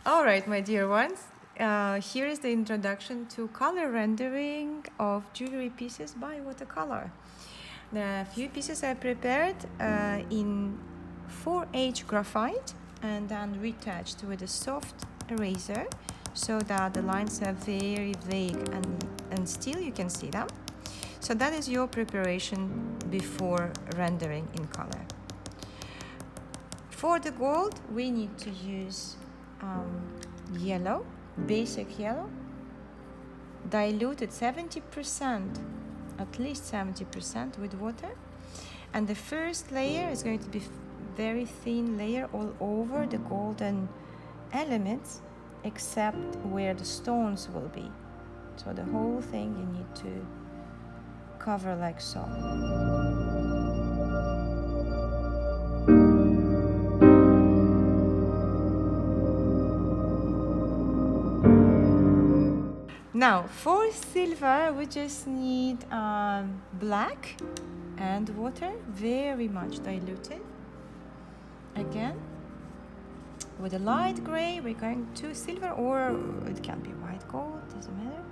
All right, my dear ones, here is the introduction to color rendering of jewelry pieces by watercolor. There are a few pieces I prepared in 4H graphite and then retouched with a soft eraser so that the lines are very vague and still you can see them. So that is your preparation before rendering in color. For the gold, we need to use yellow, basic yellow, diluted 70%, at least 70% with water. And the first layer is going to be very thin layer all over the golden elements, except where the stones will be. So the whole thing you need to cover like so. Now, for silver, we just need black and water, very much diluted. Again, with a light gray, we're going to silver, or it can be white gold, doesn't matter.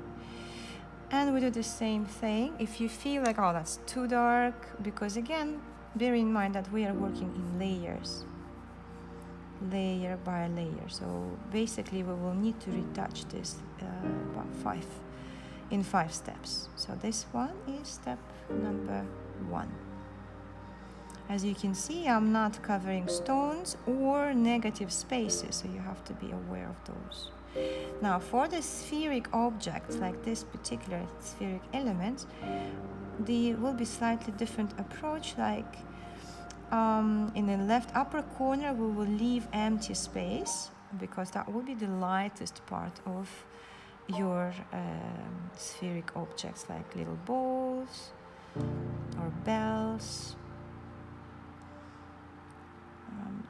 And we do the same thing. If you feel like, oh, that's too dark, because again, bear in mind that we are working in layers, layer by layer. So basically we will need to retouch this in 5 steps. So this one is step number 1. As you can see, I'm not covering stones or negative spaces, so you have to be aware of those. Now for the spheric objects, like this particular spheric element, there will be slightly different approach. Like in the left upper corner, we will leave empty space because that will be the lightest part of your spheric objects, like little balls or bells.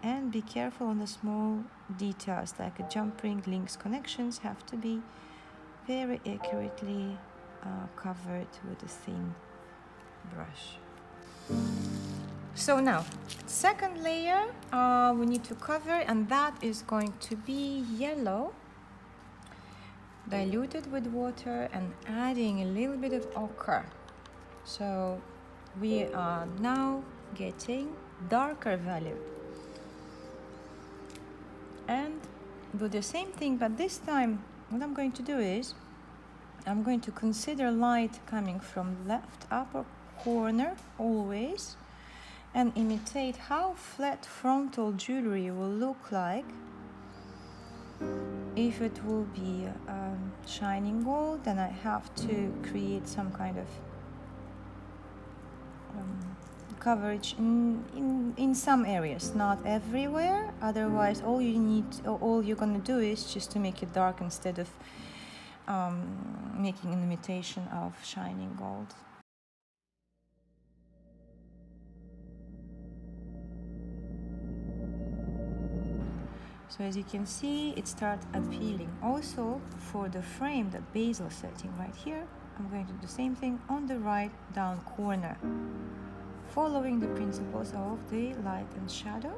And be careful on the small details, like a jump ring, links, connections have to be very accurately covered with a thin brush. So now, second layer we need to cover, and that is going to be yellow, diluted with water and adding a little bit of ochre. So we are now getting darker value. And do the same thing, but this time what I'm going to do is I'm going to consider light coming from left upper corner always, and imitate how flat frontal jewelry will look like if it will be shining gold. Then I have to create some kind of coverage in some areas, not everywhere. Otherwise, all you're gonna do is just to make it dark instead of making an imitation of shining gold. So as you can see, it starts appealing. Also for the frame, the bezel setting right here, I'm going to do the same thing on the right down corner, following the principles of the light and shadow.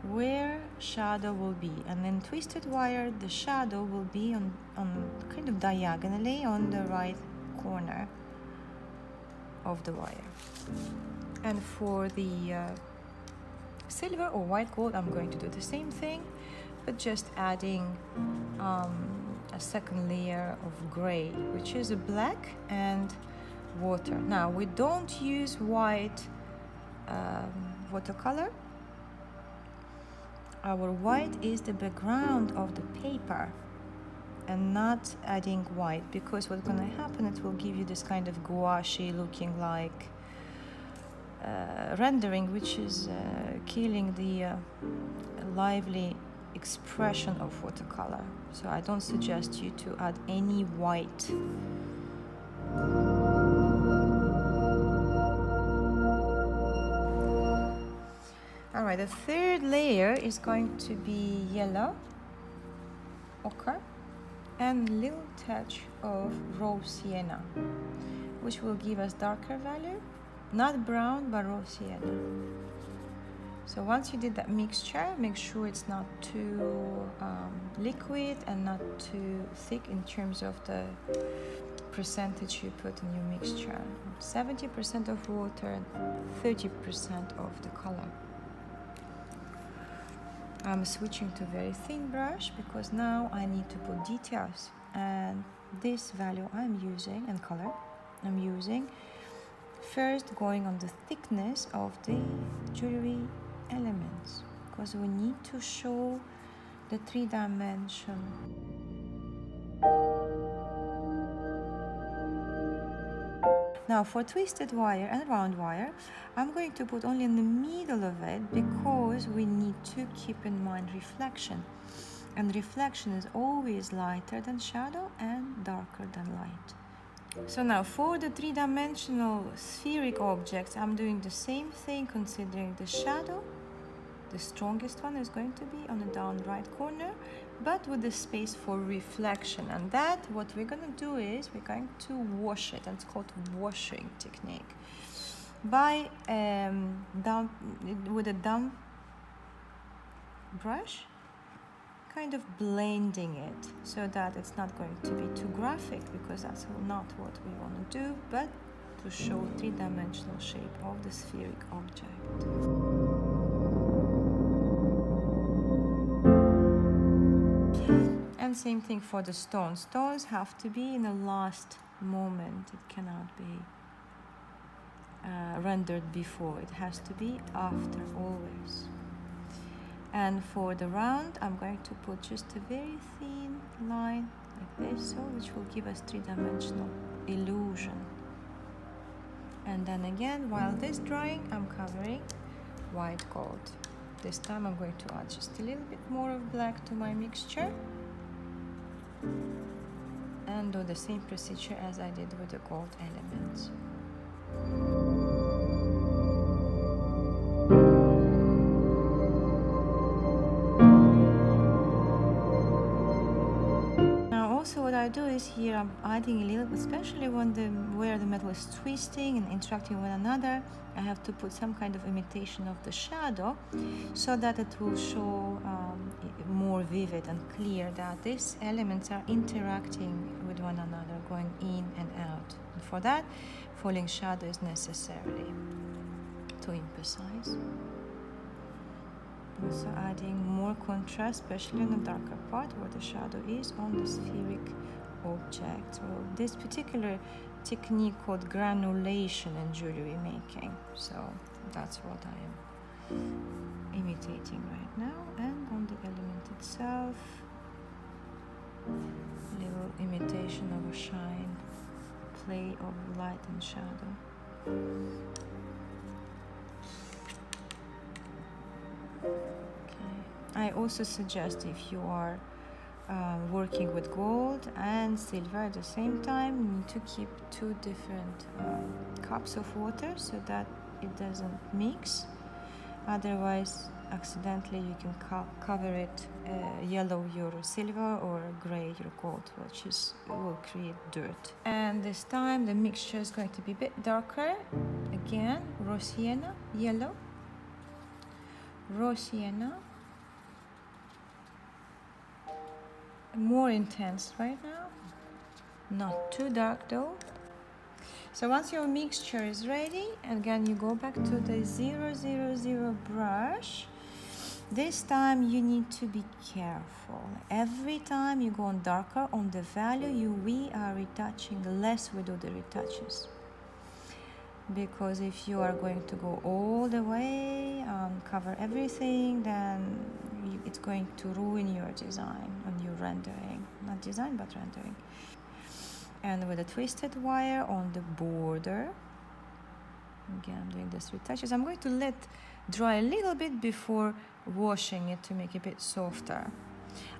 Where shadow will be, and then twisted wire, the shadow will be on kind of diagonally on the right corner of the wire. And for the silver or white gold, I'm going to do the same thing, but just adding a second layer of gray, which is a black and water. Now we don't use white watercolor. Our white is the background of the paper, and not adding white, because what's going to happen, it will give you this kind of gouache looking like rendering, which is killing the lively expression of watercolor. So I don't suggest you to add any white. Alright, the third layer is going to be yellow, ochre, and a little touch of raw sienna, which will give us darker value. Not brown, but raw sienna. So once you did that mixture, make sure it's not too liquid and not too thick in terms of the percentage you put in your mixture. 70% of water, 30% of the color. I'm switching to very thin brush because now I need to put details, and this value I'm using and color I'm using first going on the thickness of the jewelry elements, because we need to show the 3-dimension. Now for twisted wire and round wire, I'm going to put only in the middle of it because we need to keep in mind reflection. And reflection is always lighter than shadow and darker than light. So now for the 3-dimensional spheric objects, I'm doing the same thing, considering the shadow. The strongest one is going to be on the down right corner, but with the space for reflection. And that, what we're going to do is we're going to wash it, and it's called washing technique. By with a damp brush, kind of blending it so that it's not going to be too graphic, because that's not what we want to do, but to show 3-dimensional shape of the spheric object. And same thing for the stones. Stones have to be in the last moment. It cannot be rendered before. It has to be after, always. And for the round, I'm going to put just a very thin line like this, so which will give us 3-dimensional illusion. And then again, while this drying, I'm covering white gold. This time I'm going to add just a little bit more of black to my mixture and do the same procedure as I did with the gold elements. So what I do is here I'm adding a little, especially where the metal is twisting and interacting with another, I have to put some kind of imitation of the shadow so that it will show more vivid and clear that these elements are interacting with one another, going in and out. And for that, falling shadow is necessary to emphasize. Also adding more contrast, especially in the darker part where the shadow is on the spheric object. So this particular technique called granulation in jewelry making. So that's what I am imitating right now. And on the element itself, little imitation of a shine, play of light and shadow. I also suggest, if you are working with gold and silver at the same time, you need to keep 2 different cups of water so that it doesn't mix. Otherwise, accidentally you can cover it, yellow your silver or gray your gold, which will create dirt. And this time the mixture is going to be a bit darker. Again, raw sienna, yellow, raw sienna, more intense right now, not too dark though. So once your mixture is ready, again you go back to the 000 brush. This time you need to be careful. Every time you go on darker on the value, we are retouching less with all the retouches. Because if you are going to go all the way, cover everything, then it's going to ruin your design and your rendering. Not design, but rendering. And with a twisted wire on the border, again I'm doing this retouches. I'm going to let dry a little bit before washing it to make it a bit softer.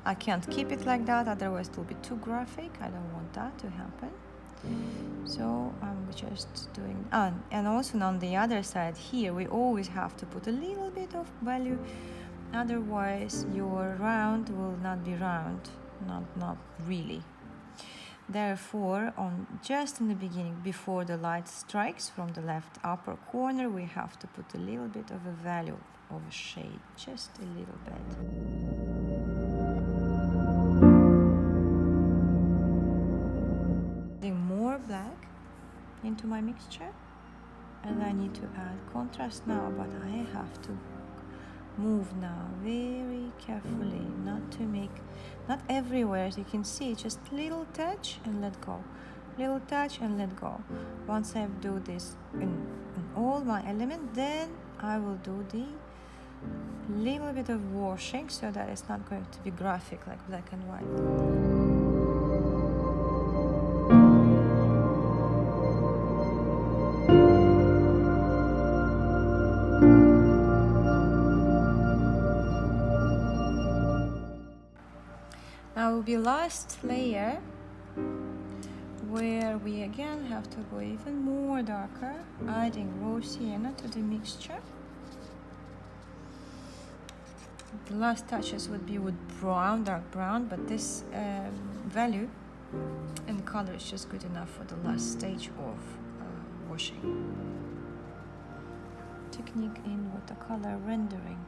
I can't keep it like that, otherwise it will be too graphic. I don't want that to happen. So I'm just doing, and also on the other side here, we always have to put a little bit of value, otherwise your round will not be round, not really. Therefore, just in the beginning, before the light strikes from the left upper corner, we have to put a little bit of a value of a shade, just a little bit. Adding more black into my mixture, and I need to add contrast now, but I have to move now very carefully, not everywhere, as you can see, just little touch and let go, little touch and let go. Once I do this in all my elements, then I will do the little bit of washing, so that it's not going to be graphic like black and white. Now will be last layer, where we again have to go even more darker, adding raw sienna to the mixture. The last touches would be with brown, dark brown, but this value and color is just good enough for the last stage of washing. Technique in watercolor rendering.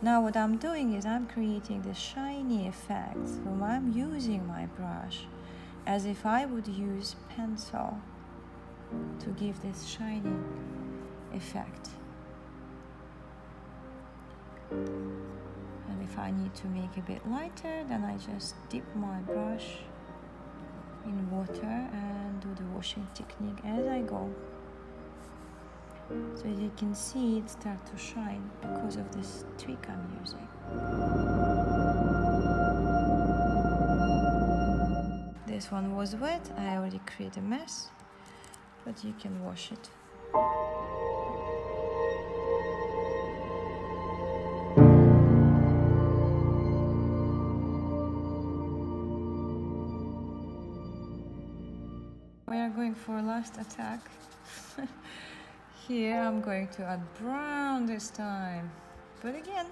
Now what I'm doing is I'm creating this shiny effect. So I'm using my brush as if I would use pencil to give this shining effect. And if I need to make a bit lighter, then I just dip my brush in water and do the washing technique as I go. So you can see it start to shine because of this trick I'm using. This one was wet, I already created a mess, but you can wash it. We are going for a last attack. Here I'm going to add brown this time, but again,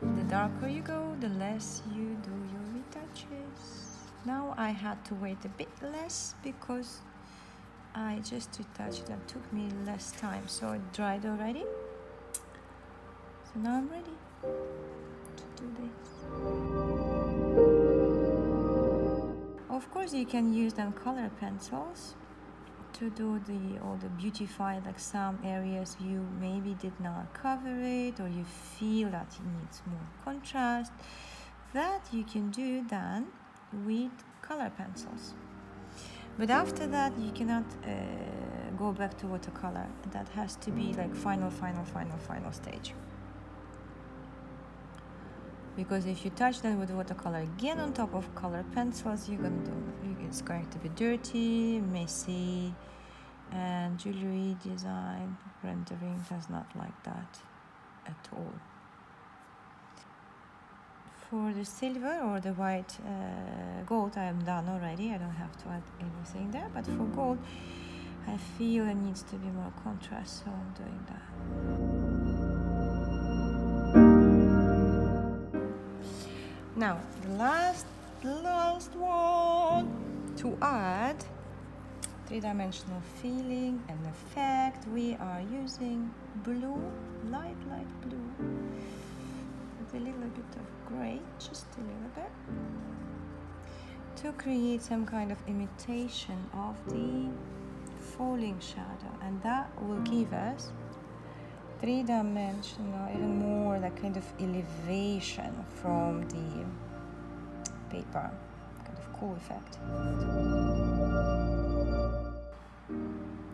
the darker you go, the less you do your retouches. Now I had to wait a bit less because I just retouched and took me less time, so it dried already. So now I'm ready to do this. Of course you can use then color pencils to do all the beautify, like some areas you maybe did not cover it, or you feel that it needs more contrast. That you can do then with color pencils. But after that you cannot go back to watercolor. That has to be like final stage. Because if you touch them with watercolor again on top of color pencils, it's going to be dirty, messy, and jewelry design rendering does not like that at all. For the silver or the white gold, I am done already. I don't have to add anything there. But for gold, I feel it needs to be more contrast, so I'm doing that. Now, the last one to add three-dimensional feeling and effect, we are using blue, light blue, with a little bit of gray, just a little bit, to create some kind of imitation of the falling shadow, and that will give us three-dimensional, even more like kind of elevation from the paper, kind of cool effect.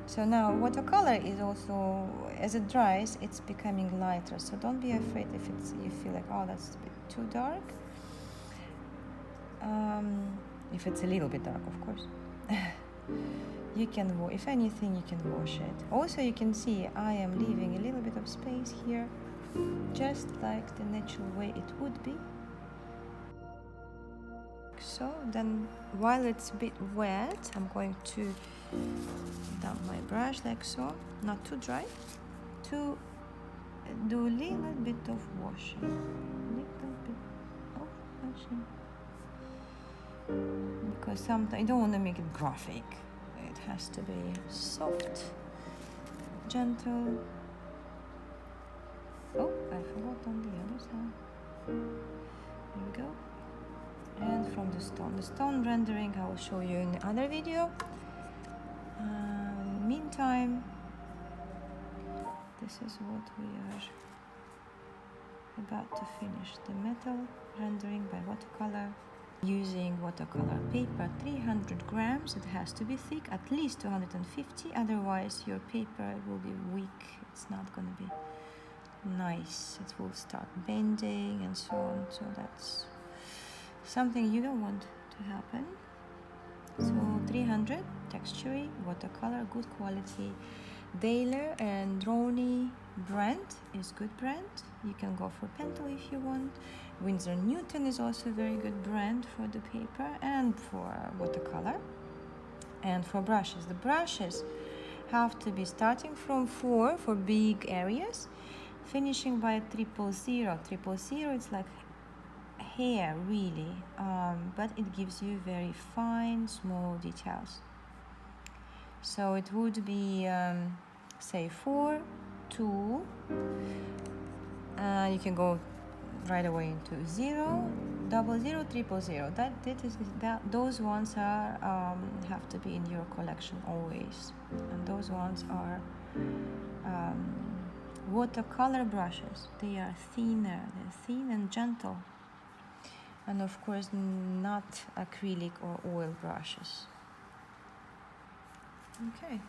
So now watercolor is also, as it dries, it's becoming lighter, so don't be afraid if you feel like, oh, that's a bit too dark. If it's a little bit dark, of course. You can, if anything, you can wash it. Also, you can see I am leaving a little bit of space here, just like the natural way it would be. So then, while it's a bit wet, I'm going to dump my brush like so, not too dry, to do a little bit of washing. because sometimes I don't want to make it graphic. It has to be soft, gentle. Oh, I forgot on the other side. There we go. And from the stone rendering I will show you in the other video. In the meantime, this is what we are about to finish, the metal rendering by watercolor. Using watercolor paper, 300 grams. It has to be thick, at least 250, otherwise your paper will be weak. It's not going to be nice. It will start bending and so on. So that's something you don't want to happen. So 300 texture watercolor, good quality. Daler and Droney brand is good brand. You can go for Pentel if you want. Winsor Newton is also a very good brand for the paper and for watercolor. And for brushes, the brushes have to be starting from 4 for big areas, finishing by 000. 000 it's like hair really, but it gives you very fine, small details. So it would be say 4, 2. You can go right away into 0, 00, 000. Those ones are have to be in your collection always, and those ones are watercolor brushes. They are thinner, they're thin and gentle, and of course not acrylic or oil brushes. Okay.